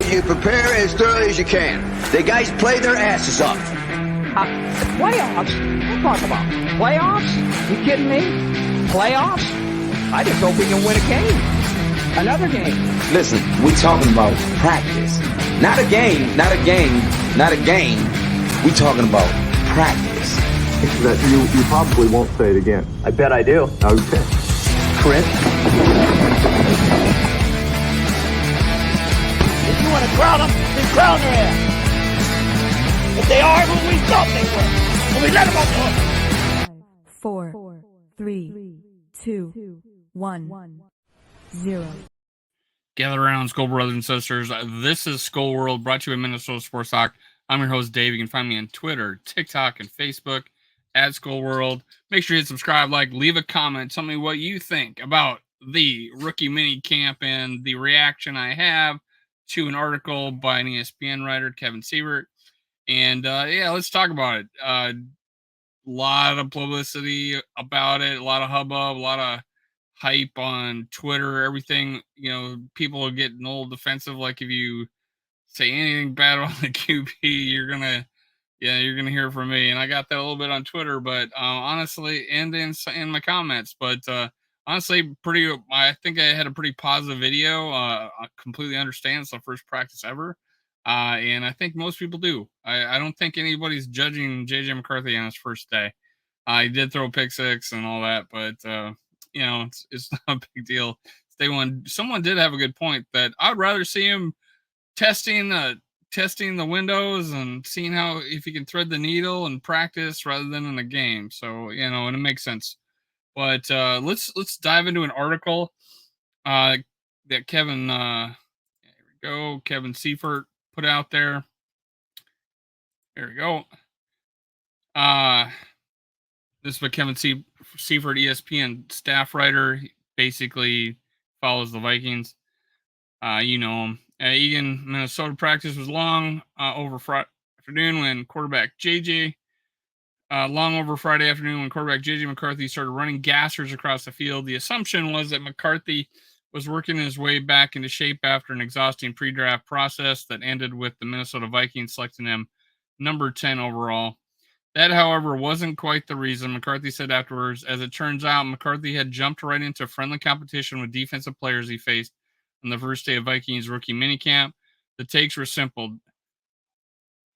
you prepare as thoroughly as you can. The guys play their asses off. Playoffs? We'll talk about playoffs? You kidding me? Playoffs? I just hope we can win a game. Another game. Listen, we're talking about practice. Not a game. We're talking about practice. That you probably won't say it again. I bet I do. Okay. Chris? If you want to crown them, then crown their ass. But they are who we thought they were. And we let them off the hook. 5, 4, 3, 2, 1, 0. Gather around, Skull Brothers and Sisters. This is Skull World, brought to you by Minnesota Sports Talk. I'm your host, Dave. You can find me on Twitter, TikTok, and Facebook at Skull World. Make sure you hit subscribe, leave a comment. Tell me what you think about the rookie mini camp and the reaction I have to an article by an ESPN writer, Kevin Seifert. And let's talk about it. A lot of publicity about it, a lot of hubbub, a lot of hype on Twitter, everything. People are getting a little defensive. Like if you say anything bad on the QB, you're gonna hear from me. And I got that a little bit on Twitter, but honestly, and in my comments, but honestly, I think I had a pretty positive video. I completely understand it's the first practice ever. And I think most people do. I don't think anybody's judging JJ McCarthy on his first day. He did throw a pick six and all that, but it's not a big deal. It's day one. Someone did have a good point that I'd rather see him testing the windows and seeing if he can thread the needle in practice rather than in a game. So and it makes sense. But let's dive into an article that Kevin Seifert put out there. There we go. This is by Kevin Seifert, ESPN staff writer. He basically follows the Vikings. You know him. Egan, Minnesota practice was long over Friday afternoon when quarterback JJ McCarthy started running gassers across the field. The assumption was that McCarthy was working his way back into shape after an exhausting pre-draft process that ended with the Minnesota Vikings selecting him number 10 overall. That, however, wasn't quite the reason, McCarthy said afterwards. As it turns out, McCarthy had jumped right into friendly competition with defensive players he faced on the first day of Vikings rookie minicamp. The stakes were simple.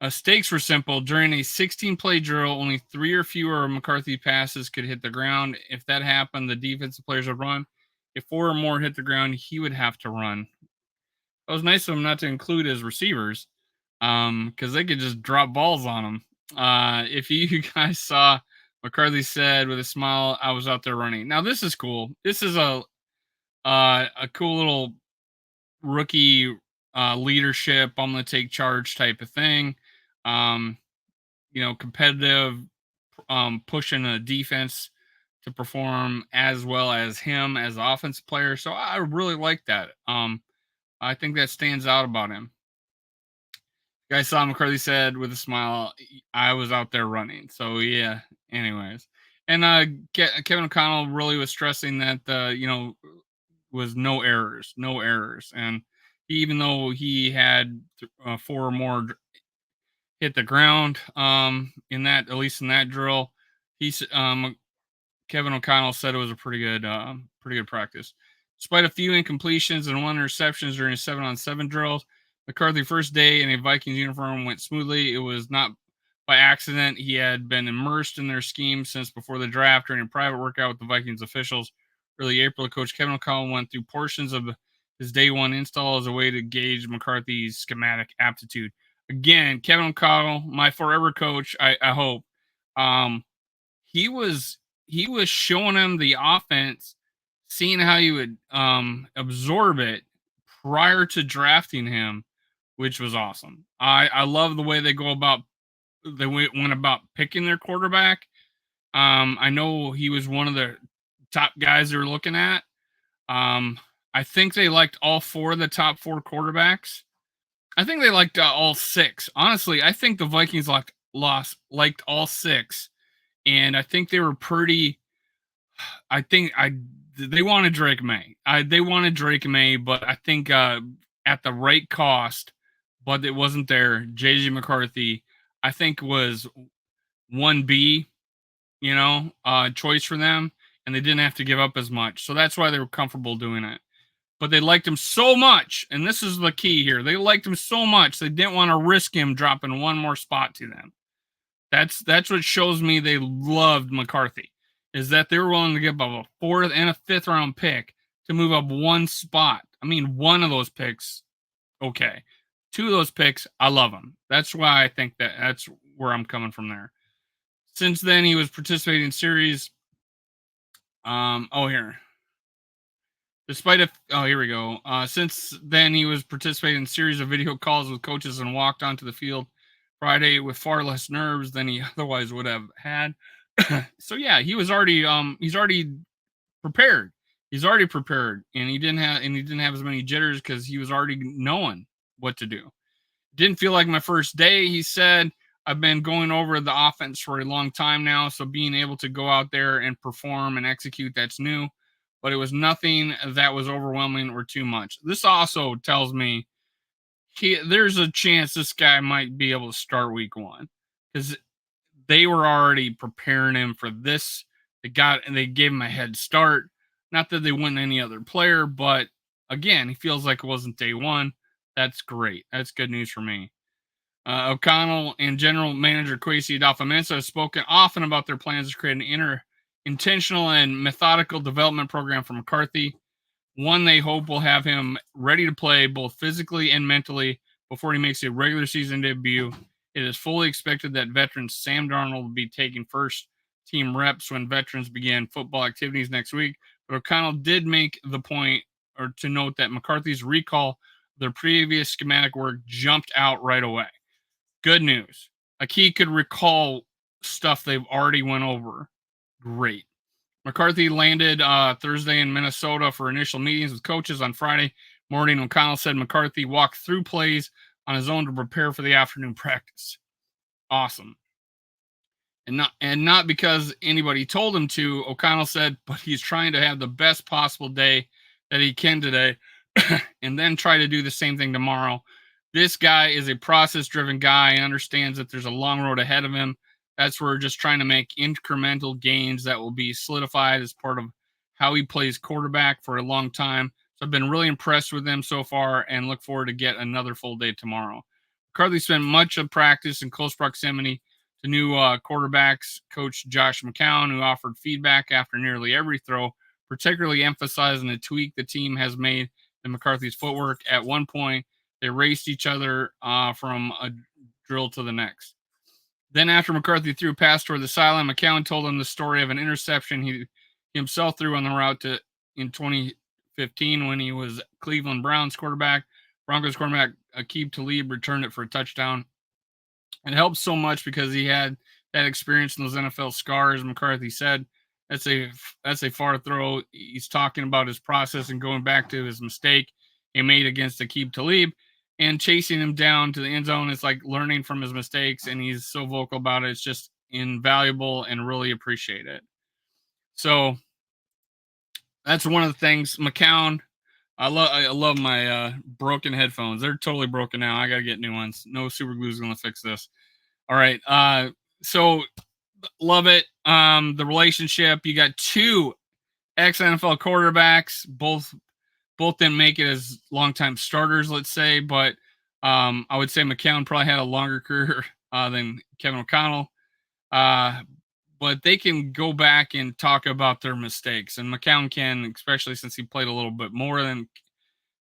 During a 16-play drill, only 3 or fewer of McCarthy passes could hit the ground. If that happened, the defensive players would run. If 4 or more hit the ground, he would have to run. It was nice of him not to include his receivers because they could just drop balls on him. If you guys saw, McCarthy said with a smile, "I was out there running." Now, this is cool. This is a cool little rookie leadership, I'm going to take charge type of thing. Competitive, pushing a defense to perform as well as him as an offensive player. So I really like that. I think that stands out about him. You guys saw McCarthy said with a smile, "I was out there running." So yeah, anyways. And Kevin O'Connell really was stressing that, was no errors. And even though he had 4 or more hit the ground in that drill, Kevin O'Connell said it was a pretty good practice. Despite a few incompletions and 1 interceptions during 7-on-7 drills, McCarthy's first day in a Vikings uniform went smoothly. It was not by accident. He had been immersed in their scheme since before the draft. During a private workout with the Vikings officials early April, Coach Kevin O'Connell went through portions of his day one install as a way to gauge McCarthy's schematic aptitude. Again, Kevin O'Connell, my forever coach, I hope. He was showing him the offense, seeing how he would absorb it prior to drafting him, which was awesome. I love the way they went about picking their quarterback. I know he was one of the top guys they were looking at. I think they liked all 4 of the top 4 quarterbacks. I think they liked all 6. Honestly, I think the Vikings liked all 6, and I think they were pretty. They wanted Drake May. But I think at the right cost, but it wasn't there. JJ McCarthy, I think, was 1B, choice for them, and they didn't have to give up as much. So that's why they were comfortable doing it. But they liked him so much, and this is the key here. They liked him so much they didn't want to risk him dropping one more spot to them. That's what shows me they loved McCarthy, is that they were willing to give up a 4th and a 5th round pick to move up one spot. I mean, one of those picks, okay. 2 of those picks, I love them. That's why I think that's where I'm coming from there. Since then, he was participating in series. Here. Here we go. Since then, he was participating in a series of video calls with coaches and walked onto the field Friday with far less nerves than he otherwise would have had. So yeah, he's already prepared. He's already prepared, and he didn't have as many jitters because he was already knowing what to do. Didn't feel like my first day, he said. I've been going over the offense for a long time now, so being able to go out there and perform and execute, that's new. But it was nothing that was overwhelming or too much. This also tells me there's a chance this guy might be able to start week 1 because they were already preparing him for this. They gave him a head start. Not that they wouldn't any other player, but again, he feels like it wasn't day 1. That's great. That's good news for me. O'Connell and general manager Kwesi Adolfo-Mensah have spoken often about their plans to create an intentional and methodical development program for McCarthy. One they hope will have him ready to play both physically and mentally before he makes a regular season debut. It is fully expected that veteran Sam Darnold will be taking first team reps when veterans begin football activities next week. But O'Connell did make the point to note that McCarthy's recall of their previous schematic work jumped out right away. Good news. Like, he could recall stuff they've already went over. Great. McCarthy landed Thursday in Minnesota for initial meetings with coaches on Friday morning. O'Connell said McCarthy walked through plays on his own to prepare for the afternoon practice. Awesome. And not because anybody told him to, O'Connell said, but he's trying to have the best possible day that he can today and then try to do the same thing tomorrow. This guy is a process-driven guy and understands that there's a long road ahead of him. That's where we're just trying to make incremental gains that will be solidified as part of how he plays quarterback for a long time. So I've been really impressed with him so far and look forward to get another full day tomorrow. McCarthy spent much of practice in close proximity to new quarterbacks coach Josh McCown, who offered feedback after nearly every throw, particularly emphasizing the tweak the team has made in McCarthy's footwork. At one point, they raced each other from a drill to the next. Then after McCarthy threw a pass toward the sideline, McCown told him the story of an interception he himself threw on the route in 2015 when he was Cleveland Broncos quarterback Aqib Talib returned it for a touchdown. It helps so much because he had that experience in those NFL scars. McCarthy said that's a far throw. He's talking about his process and going back to his mistake he made against Aqib Talib. And chasing him down to the end zone is like learning from his mistakes, and he's so vocal about it. It's just invaluable and really appreciate it. So that's one of the things. McCown, I love my broken headphones. They're totally broken now. I got to get new ones. No super glue is going to fix this. All right. So love it. The relationship, you got 2 ex-NFL quarterbacks, both didn't make it as longtime starters, let's say, but I would say McCown probably had a longer career than Kevin O'Connell. But they can go back and talk about their mistakes, and McCown can, especially since he played a little bit more than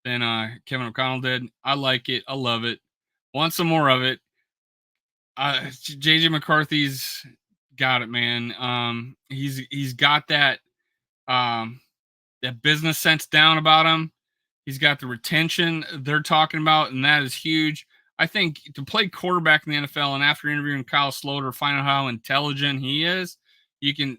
Kevin O'Connell did. I like it. I love it. Want some more of it. JJ McCarthy's got it, man. He's got that business sense down about him. He's got the retention they're talking about, and that is huge. I think to play quarterback in the NFL, and after interviewing Kyle Sloter, find out how intelligent he is, you can,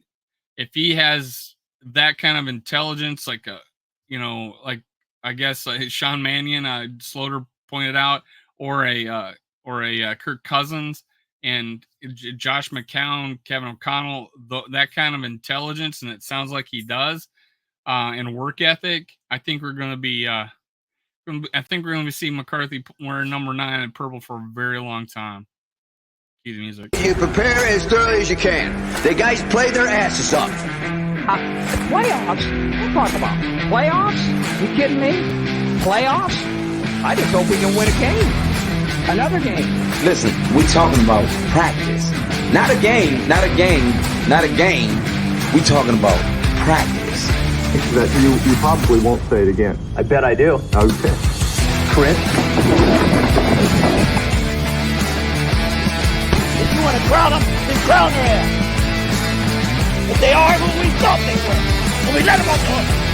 if he has that kind of intelligence, like I guess Sean Mannion, Sloter pointed out, or a Kirk Cousins and Josh McCown, Kevin O'Connell, that kind of intelligence, and it sounds like he does. And work ethic, I think we're going to be I think we're going to see McCarthy wearing number 9 and purple for a very long time. Cue the music. You prepare as thoroughly as you can. The guys play their asses off. Playoffs? What are you talking about? Playoffs? You kidding me? Playoffs? I just hope we can win a game. Another game. Listen, we're talking about practice. Not a game, not a game, not a game. We're talking about practice. That you probably won't say it again. I bet I do. Okay. Chris? If you want to crown them, then crown their ass. But they are who we thought they were. And we let them off the hook.